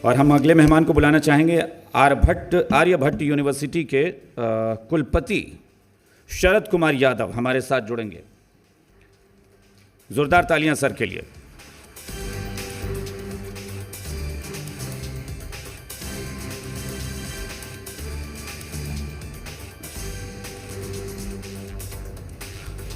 और हम अगले मेहमान को बुलाना चाहेंगे आर्यभट्ट यूनिवर्सिटी के कुलपति शरद कुमार यादव हमारे साथ जुड़ेंगे। जोरदार तालियां सर के लिए।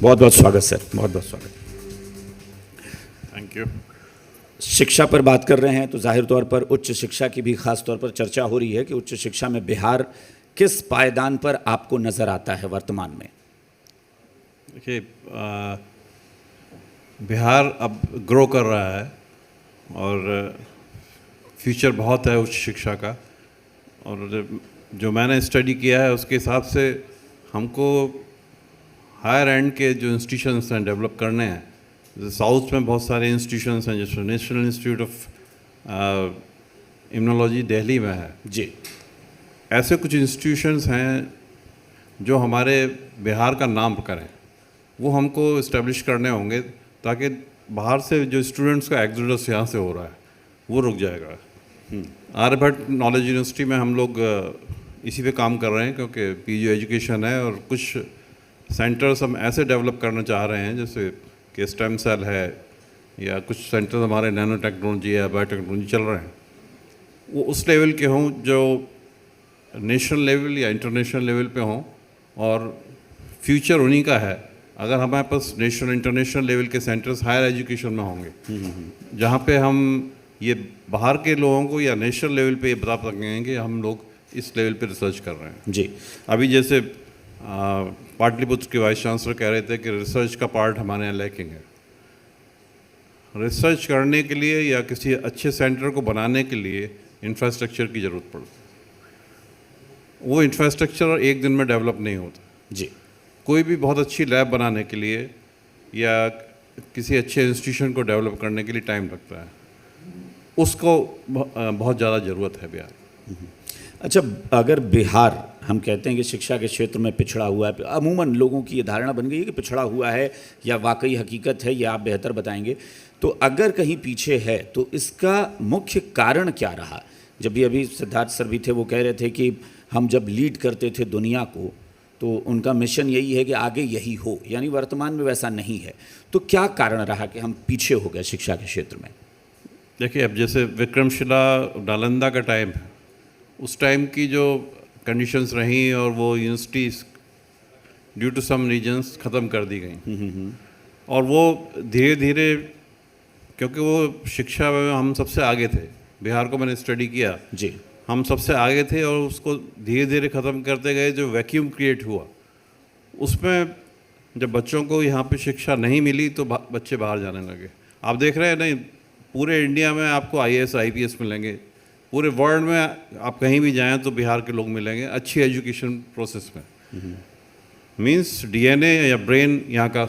बहुत बहुत स्वागत सर, बहुत बहुत स्वागत। Thank you. शिक्षा पर बात कर रहे हैं तो जाहिर तौर पर उच्च शिक्षा की भी खास तौर पर चर्चा हो रही है कि उच्च शिक्षा में बिहार किस पायदान पर आपको नज़र आता है वर्तमान में? देखिए, बिहार अब ग्रो कर रहा है और फ्यूचर बहुत है उच्च शिक्षा का। और जो मैंने स्टडी किया है उसके हिसाब से हमको हायर एंड के जो इंस्टीट्यूशंस हैं डेवलप करने हैं। जैसे साउथ में बहुत सारे इंस्टीट्यूशंस हैं, जैसे national institute of immunology Delhi में है जी। ऐसे कुछ इंस्टीट्यूशंस हैं जो हमारे बिहार का नाम करें, वो हमको इस्टेब्लिश करने होंगे ताकि बाहर से जो स्टूडेंट्स का एग्जोडस यहाँ से हो रहा है वो रुक जाएगा। आर्यभट्ट नॉलेज यूनिवर्सिटी में हम लोग इसी पे काम कर रहे हैं, क्योंकि पीजी एजुकेशन है और कुछ सेंटर्स हम ऐसे डेवलप करना चाह रहे हैं जैसे कि स्टेम सेल है, या कुछ सेंटर्स हमारे नैनो टेक्नोलॉजी या बायोटेक्नोलॉजी चल रहे हैं, वो उस लेवल के हों जो नेशनल लेवल या इंटरनेशनल लेवल पे हों। और फ्यूचर उन्हीं का है अगर हमारे पास नेशनल इंटरनेशनल लेवल के सेंटर्स हायर एजुकेशन में होंगे, जहाँ पे हम ये बाहर के लोगों को या नेशनल लेवल पे ये बता सकेंगे कि हम लोग इस लेवल पे रिसर्च कर रहे हैं जी। अभी जैसे पाटलिपुत्र के वाइस चांसलर कह रहे थे कि रिसर्च का पार्ट हमारे यहाँ लैकिंग है। रिसर्च करने के लिए या किसी अच्छे सेंटर को बनाने के लिए इंफ्रास्ट्रक्चर की ज़रूरत पड़ती है। वो इंफ्रास्ट्रक्चर एक दिन में डेवलप नहीं होता जी। कोई भी बहुत अच्छी लैब बनाने के लिए या किसी अच्छे इंस्टीट्यूशन को डेवलप करने के लिए टाइम लगता है, उसको बहुत ज़्यादा ज़रूरत है बिहार। अच्छा, अगर बिहार हम कहते हैं कि शिक्षा के क्षेत्र में पिछड़ा हुआ है, अमूमन लोगों की ये धारणा बन गई है कि पिछड़ा हुआ है या वाकई हकीकत है, ये आप बेहतर बताएंगे। तो अगर कहीं पीछे है तो इसका मुख्य कारण क्या रहा? जब भी अभी सिद्धार्थ सर भी थे, वो कह रहे थे कि हम जब लीड करते थे दुनिया को तो उनका मिशन यही है कि आगे यही हो, यानी वर्तमान में वैसा नहीं है। तो क्या कारण रहा कि हम पीछे हो गए शिक्षा के क्षेत्र में? देखिए, अब जैसे विक्रमशिला नालंदा का टाइम है, उस टाइम की जो कंडीशंस रहीं और वो universities due to some reasons ख़त्म कर दी गई। और वो धीरे धीरे, क्योंकि वो शिक्षा में हम सबसे आगे थे, बिहार को मैंने स्टडी किया जी, हम सबसे आगे थे, और उसको धीरे धीरे ख़त्म करते गए। जो वैक्यूम क्रिएट हुआ उसमें जब बच्चों को यहाँ पे शिक्षा नहीं मिली तो बच्चे बाहर जाने लगे। आप देख रहे हैं नहीं, पूरे इंडिया में आपको IAS IPS मिलेंगे, पूरे वर्ल्ड में आप कहीं भी जाएं तो बिहार के लोग मिलेंगे अच्छी एजुकेशन प्रोसेस में। मींस DNA या ब्रेन यहाँ का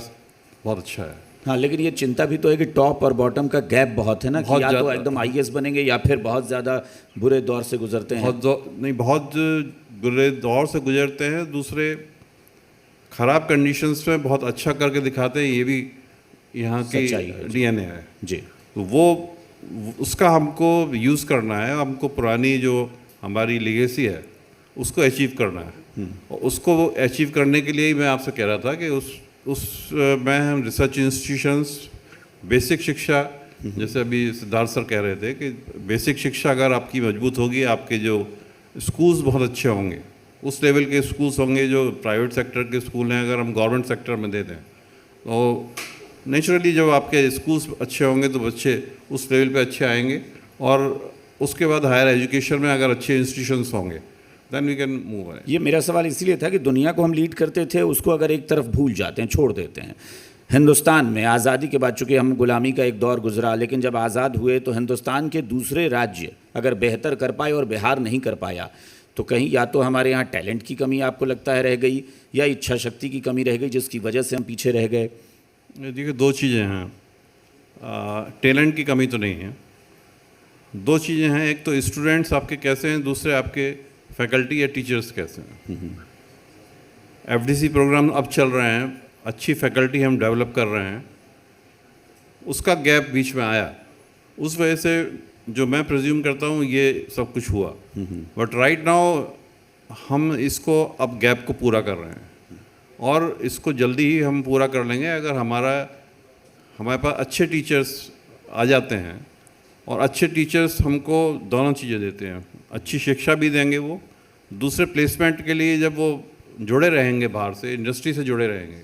बहुत अच्छा है। हाँ, लेकिन ये चिंता भी तो है कि टॉप और बॉटम का गैप बहुत है ना, कि या तो एकदम IAS बनेंगे या फिर बहुत ज़्यादा बुरे दौर से गुजरते हैं। बहुत बुरे दौर से गुजरते हैं, दूसरे ख़राब कंडीशंस में बहुत अच्छा करके दिखाते हैं, ये भी यहाँ की DNA है जी। तो वो उसका हमको यूज़ करना है, हमको पुरानी जो हमारी लेगेसी है उसको अचीव करना है। और उसको अचीव करने के लिए ही मैं आपसे कह रहा था कि उस में हम रिसर्च इंस्टीट्यूशंस, बेसिक शिक्षा, जैसे अभी सिद्धार्थ सर कह रहे थे कि बेसिक शिक्षा अगर आपकी मजबूत होगी, आपके जो स्कूल्स बहुत अच्छे होंगे, उस लेवल के स्कूल्स होंगे जो प्राइवेट सेक्टर के स्कूल हैं, अगर हम गवर्नमेंट सेक्टर में दे दें तो नेचुरली जब आपके स्कूल्स अच्छे होंगे तो बच्चे उस लेवल पे अच्छे आएंगे। और उसके बाद हायर एजुकेशन में अगर अच्छे इंस्टीट्यूशंस होंगे देन वी कैन मूव। ये मेरा सवाल इसीलिए था कि दुनिया को हम लीड करते थे, उसको अगर एक तरफ भूल जाते हैं, छोड़ देते हैं। हिंदुस्तान में आज़ादी के बाद, चूँकि हम गुलामी का एक दौर गुजरा, लेकिन जब आज़ाद हुए तो हिंदुस्तान के दूसरे राज्य अगर बेहतर कर पाए और बिहार नहीं कर पाया, तो कहीं या तो हमारे यहाँ टैलेंट की कमी आपको लगता है रह गई, या इच्छा शक्ति की कमी रह गई जिसकी वजह से हम पीछे रह गए? देखिए, दो चीज़ें हैं। टैलेंट की कमी तो नहीं है, दो चीज़ें हैं। एक तो स्टूडेंट्स आपके कैसे हैं, दूसरे आपके फैकल्टी या टीचर्स कैसे हैं। FDC प्रोग्राम अब चल रहे हैं, अच्छी फैकल्टी हम डेवलप कर रहे हैं, उसका गैप बीच में आया, उस वजह से जो मैं प्रिज्यूम करता हूँ ये सब कुछ हुआ, बट राइट नाउ हम इसको अब गैप को पूरा कर रहे हैं और इसको जल्दी ही हम पूरा कर लेंगे अगर हमारे पास अच्छे टीचर्स आ जाते हैं। और अच्छे टीचर्स हमको दोनों चीज़ें देते हैं, अच्छी शिक्षा भी देंगे, वो दूसरे प्लेसमेंट के लिए जब वो जुड़े रहेंगे, बाहर से इंडस्ट्री से जुड़े रहेंगे,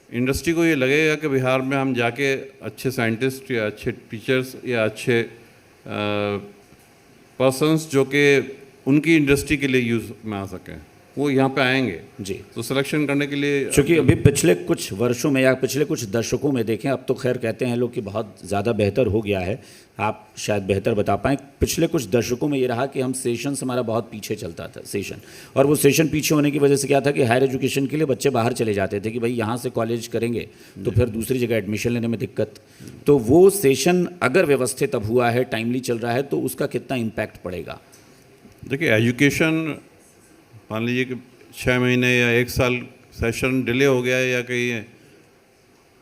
इंडस्ट्री को ये लगेगा कि बिहार में हम जाके अच्छे साइंटिस्ट या अच्छे टीचर्स या अच्छे पर्सन्स जो कि उनकी इंडस्ट्री के लिए यूज़ में आ सकें, वो यहाँ पे आएंगे जी। तो सिलेक्शन करने के लिए। क्योंकि अभी पिछले कुछ वर्षों में या पिछले कुछ दशकों में देखें, अब तो खैर कहते हैं लोग कि बहुत ज़्यादा बेहतर हो गया है, आप शायद बेहतर बता पाएँ। पिछले कुछ दशकों में ये रहा कि हम सेशन हमारा बहुत पीछे चलता था सेशन, और वो सेशन पीछे होने की वजह से क्या था कि हायर एजुकेशन के लिए बच्चे बाहर चले जाते थे कि भाई यहाँ से कॉलेज करेंगे तो फिर दूसरी जगह एडमिशन लेने में दिक्कत। तो वो सेशन अगर व्यवस्थित अब हुआ है, टाइमली चल रहा है, तो उसका कितना इम्पैक्ट पड़ेगा? देखिए, एजुकेशन मान लीजिए कि 6 महीने या 1 साल सेशन डिले हो गया है, या कहीं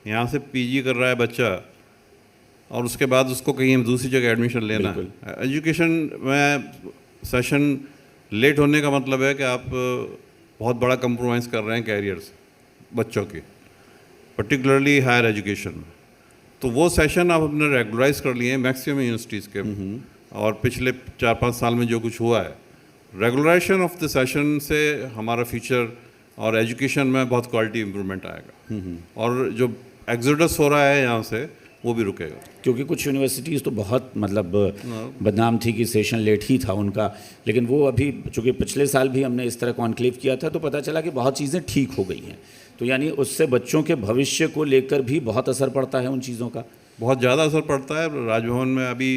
यहाँ से पीजी कर रहा है बच्चा और उसके बाद उसको कहीं दूसरी जगह एडमिशन लेना है। एजुकेशन में सेशन लेट होने का मतलब है कि आप बहुत बड़ा कंप्रोमाइज़ कर रहे हैं कैरियर्स बच्चों के, पर्टिकुलरली हायर एजुकेशन में। तो वो सेशन आप अपने रेगुलराइज कर लिए हैं मैक्सिमम यूनिवर्सिटीज़ के, और पिछले 4-5 साल में जो कुछ हुआ है, रेगुलराइजेशन ऑफ द सेशन से हमारा फ्यूचर और एजुकेशन में बहुत क्वालिटी इंप्रूवमेंट आएगा, और जो एग्जोडस हो रहा है यहाँ से वो भी रुकेगा। क्योंकि कुछ यूनिवर्सिटीज़ तो बहुत मतलब बदनाम थी कि सेशन लेट ही था उनका, लेकिन वो अभी चूँकि पिछले साल भी हमने इस तरह कॉन्क्लेव किया था तो पता चला कि बहुत चीज़ें ठीक हो गई हैं। तो यानी उससे बच्चों के भविष्य को लेकर भी बहुत असर पड़ता है उन चीज़ों का, बहुत ज़्यादा असर पड़ता है। राजभवन में अभी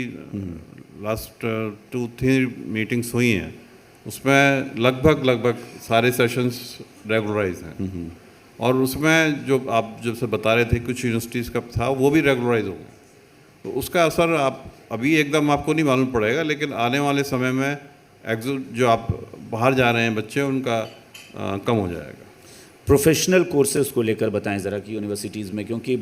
लास्ट 2-3 मीटिंग्स हुई हैं, उसमें लगभग सारे सेशंस रेगुलराइज हैं, और उसमें जो आप जब से बता रहे थे कुछ यूनिवर्सिटीज़ का था वो भी रेगुलराइज हो गए। तो उसका असर आप अभी एकदम आपको नहीं मालूम पड़ेगा, लेकिन आने वाले समय में जो आप बाहर जा रहे हैं बच्चे उनका कम हो जाएगा। प्रोफेशनल कोर्सेज़ को लेकर बताएं ज़रा कि यूनिवर्सिटीज़ में, क्योंकि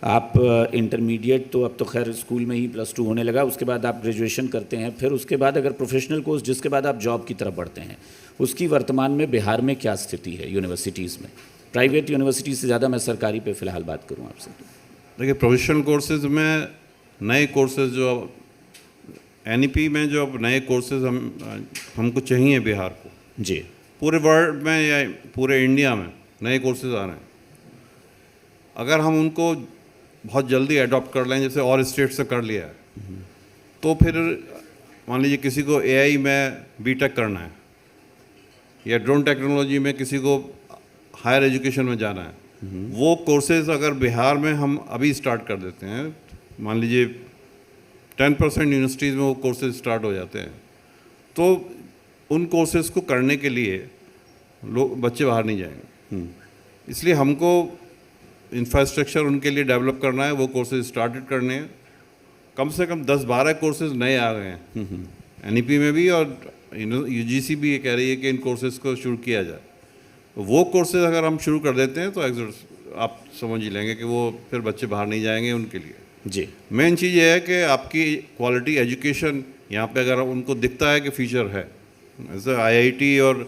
आप इंटरमीडिएट तो अब तो खैर स्कूल में ही +2 होने लगा, उसके बाद आप ग्रेजुएशन करते हैं, फिर उसके बाद अगर प्रोफेशनल कोर्स जिसके बाद आप जॉब की तरफ बढ़ते हैं, उसकी वर्तमान में बिहार में क्या स्थिति है यूनिवर्सिटीज़ में? प्राइवेट यूनिवर्सिटी से ज़्यादा मैं सरकारी पे फ़िलहाल बात करूँ आपसे। देखिए, प्रोफेशनल कोर्सेज में नए कोर्सेज जो NEP में जो अब नए कोर्सेज हमको चाहिए बिहार को, जी, पूरे वर्ल्ड में या पूरे इंडिया में नए कोर्सेज आ रहे हैं, अगर हम उनको बहुत जल्दी अडॉप्ट कर लें, जैसे और स्टेट से कर लिया है, तो फिर मान लीजिए किसी को AI में BTech करना है या ड्रोन टेक्नोलॉजी में किसी को हायर एजुकेशन में जाना है, वो कोर्सेज अगर बिहार में हम अभी स्टार्ट कर देते हैं, मान लीजिए 10% यूनिवर्सिटीज़ में वो कोर्सेज स्टार्ट हो जाते हैं, तो उन कोर्सेज को करने के लिए लोग बच्चे बाहर नहीं जाएंगे। इसलिए हमको इंफ्रास्ट्रक्चर उनके लिए डेवलप करना है, वो कोर्सेज स्टार्टेड करने हैं। कम से कम 10-12 कोर्सेज नए आ गए हैं NEP में भी, और UGC भी ये कह रही है कि इन कोर्सेज को शुरू किया जाए। वो कोर्सेज अगर हम शुरू कर देते हैं तो आप समझ ही लेंगे कि वो फिर बच्चे बाहर नहीं जाएंगे उनके लिए। जी, मेन चीज़ ये है कि आपकी क्वालिटी एजुकेशन यहाँ पे अगर उनको दिखता है कि फ्यूचर है, जैसे IIT और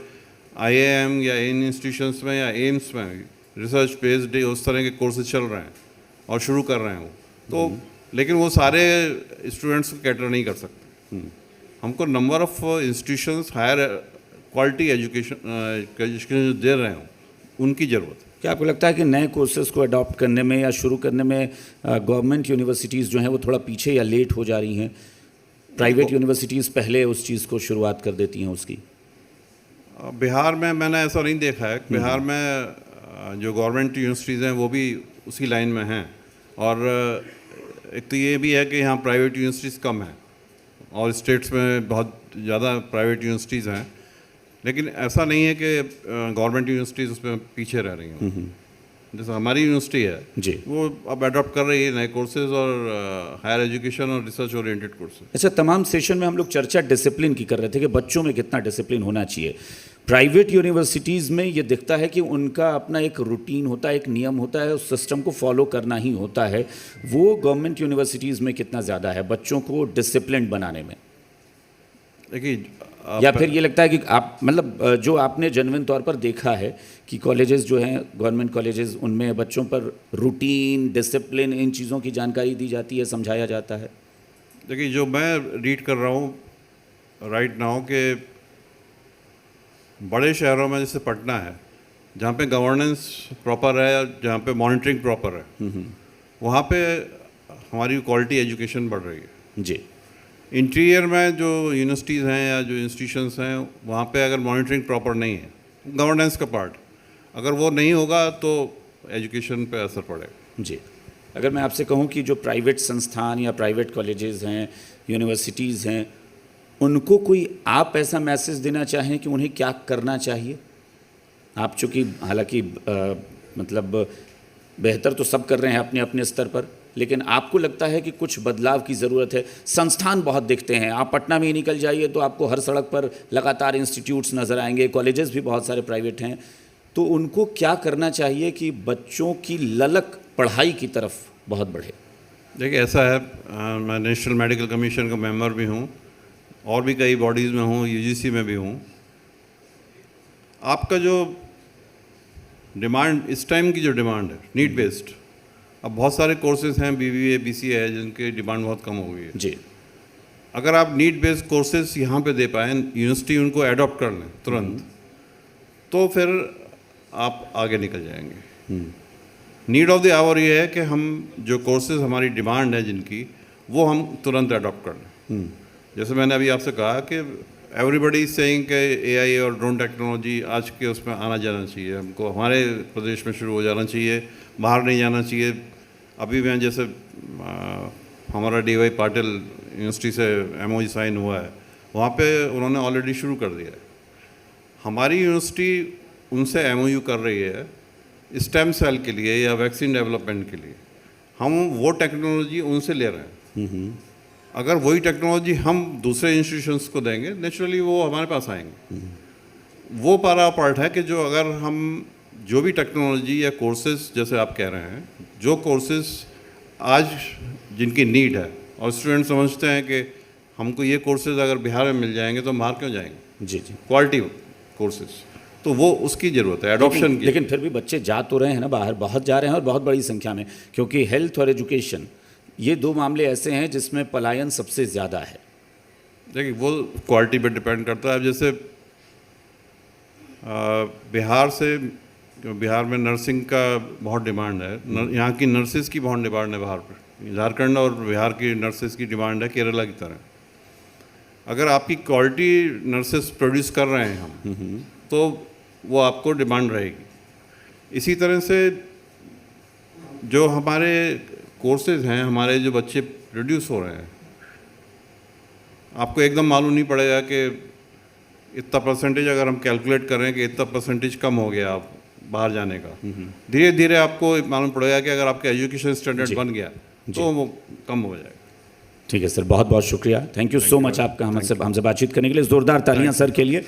IIM या इन इंस्टीट्यूशंस में या एम्स में रिसर्च बेस्ड उस तरह के कोर्सेज चल रहे हैं और शुरू कर रहे हैं वो, तो लेकिन वो सारे स्टूडेंट्स को कैटर नहीं कर सकते। हमको number of institutions higher quality education दे रहे हैं उनकी ज़रूरत है। क्या आपको लगता है कि नए कोर्सेज़ को अडॉप्ट करने में या शुरू करने में गवर्नमेंट यूनिवर्सिटीज़ जो हैं वो थोड़ा पीछे या लेट हो जा रही हैं? प्राइवेट यूनिवर्सिटीज़ पहले उस चीज़ को शुरुआत कर देती हैं उसकी। बिहार में मैंने ऐसा नहीं देखा है। बिहार में जो गवर्नमेंट यूनिवर्सिटीज़ हैं वो भी उसी लाइन में हैं, और एक तो ये भी है कि यहाँ प्राइवेट यूनिवर्सिटीज़ कम हैं और स्टेट्स में बहुत ज़्यादा प्राइवेट यूनिवर्सिटीज़ हैं, लेकिन ऐसा नहीं है कि गवर्नमेंट यूनिवर्सिटीज़ उसमें पीछे रह रही हैं। जैसे हमारी यूनिवर्सिटी है जी, वो अब अडॉप्ट कर रही है नए कोर्सेज और हायर एजुकेशन और रिसर्च ओरिएंटेड कोर्सेज। अच्छा, तमाम सेशन में हम लोग चर्चा डिसिप्लिन की कर रहे थे कि बच्चों में कितना डिसिप्लिन होना चाहिए। प्राइवेट यूनिवर्सिटीज़ में ये दिखता है कि उनका अपना एक रूटीन होता है, एक नियम होता है, उस सिस्टम को फॉलो करना ही होता है। वो गवर्नमेंट यूनिवर्सिटीज़ में कितना ज़्यादा है बच्चों को डिसिप्लिन बनाने में? देखिए या फिर ये लगता है कि आप मतलब जो आपने जेन्युइन तौर पर देखा है कि कॉलेजेस जो हैं गवर्नमेंट कॉलेजेस, उनमें बच्चों पर रूटीन, डिसिप्लिन, इन चीज़ों की जानकारी दी जाती है, समझाया जाता है? देखिए जो मैं रीड कर रहा हूँ राइट नाउ के बड़े शहरों में जैसे पटना है, जहाँ पे गवर्नेंस प्रॉपर है, जहाँ पे मॉनिटरिंग प्रॉपर है, वहाँ पे हमारी क्वालिटी एजुकेशन बढ़ रही है। जी। इंटीरियर में जो यूनिवर्सिटीज़ हैं या जो इंस्टीट्यूशंस हैं, वहाँ पे अगर मॉनिटरिंग प्रॉपर नहीं है, गवर्नेंस का पार्ट अगर वो नहीं होगा तो एजुकेशन पे असर पड़ेगा। जी। अगर मैं आपसे कहूँ कि जो प्राइवेट संस्थान या प्राइवेट कॉलेजेस हैं, यूनिवर्सिटीज़ हैं, उनको कोई आप ऐसा मैसेज देना चाहें कि उन्हें क्या करना चाहिए? आप चूँकि हालांकि मतलब बेहतर तो सब कर रहे हैं अपने अपने स्तर पर, लेकिन आपको लगता है कि कुछ बदलाव की ज़रूरत है? संस्थान बहुत दिखते हैं, आप पटना में ही निकल जाइए तो आपको हर सड़क पर लगातार इंस्टीट्यूट्स नज़र आएंगे, कॉलेजेस भी बहुत सारे प्राइवेट हैं। तो उनको क्या करना चाहिए कि बच्चों की ललक पढ़ाई की तरफ बहुत बढ़े? देखिए ऐसा है, मैं नेशनल मेडिकल कमीशन का मेंबर भी हूँ और भी कई बॉडीज़ में हूँ, यूजीसी में भी हूँ। आपका जो डिमांड इस टाइम की जो डिमांड है नीड बेस्ड, अब बहुत सारे कोर्सेज हैं, बीबीए बीसीए है, जिनकी डिमांड बहुत कम हो गई है। जी। अगर आप नीड बेस्ड कोर्सेज यहाँ पे दे पाएँ, यूनिवर्सिटी उनको एडॉप्ट कर लें तुरंत, तो फिर आप आगे निकल जाएंगे। नीड ऑफ द आवर ये है कि हम जो कोर्सेज हमारी डिमांड है जिनकी, वो हम तुरंत अडॉप्ट कर लें। जैसे मैंने अभी आपसे कहा कि एवरीबडी इज सेइंग कि एआई और ड्रोन टेक्नोलॉजी आज के उसमें आना जाना चाहिए, हमको हमारे प्रदेश में शुरू हो जाना चाहिए, बाहर नहीं जाना चाहिए। अभी मैं जैसे हमारा डीवाई पाटिल यूनिवर्सिटी से एमओयू साइन हुआ है, वहाँ पे उन्होंने ऑलरेडी शुरू कर दिया है। हमारी यूनिवर्सिटी उनसे एमओयू कर रही है स्टेम सेल के लिए या वैक्सीन डेवलपमेंट के लिए। हम वो टेक्नोलॉजी उनसे ले रहे हैं। अगर वही टेक्नोलॉजी हम दूसरे इंस्टीट्यूशंस को देंगे, नेचुरली वो हमारे पास आएंगे। वो पार्ट है कि जो अगर हम जो भी टेक्नोलॉजी या कोर्सेज, जैसे आप कह रहे हैं, जो कोर्सेज आज जिनकी नीड है और स्टूडेंट समझते हैं कि हमको ये कोर्सेज अगर बिहार में मिल जाएंगे तो बाहर क्यों जाएंगे। जी जी। क्वालिटी कोर्सेज, तो वो उसकी ज़रूरत है एडॉप्शन की। लेकिन फिर भी बच्चे जा तो रहे हैं ना बाहर, बहुत जा रहे हैं और बहुत बड़ी संख्या में, क्योंकि हेल्थ और एजुकेशन ये दो मामले ऐसे हैं जिसमें पलायन सबसे ज़्यादा है। देखिए वो क्वालिटी पे डिपेंड करता है। जैसे बिहार से, बिहार में नर्सिंग का बहुत डिमांड है, यहाँ की नर्सेज की बहुत डिमांड है बाहर पर। झारखंड और बिहार की नर्सेज की डिमांड है केरला की तरह। अगर आपकी क्वालिटी नर्सेज प्रोड्यूस कर रहे हैं हम, तो वो आपको डिमांड रहेगी। इसी तरह से जो हमारे कोर्सेज हैं, हमारे जो बच्चे प्रोड्यूस हो रहे हैं, आपको एकदम मालूम नहीं पड़ेगा कि इतना परसेंटेज अगर हम कैलकुलेट करें कि इतना परसेंटेज कम हो गया आप बाहर जाने का, धीरे धीरे आपको मालूम पड़ेगा कि अगर आपका एजुकेशन स्टैंडर्ड बन गया तो वो कम हो जाएगा। ठीक है सर, बहुत बहुत शुक्रिया, थैंक यू सो मच आपका हमसे बातचीत करने के लिए। जोरदार तालियां सर के लिए।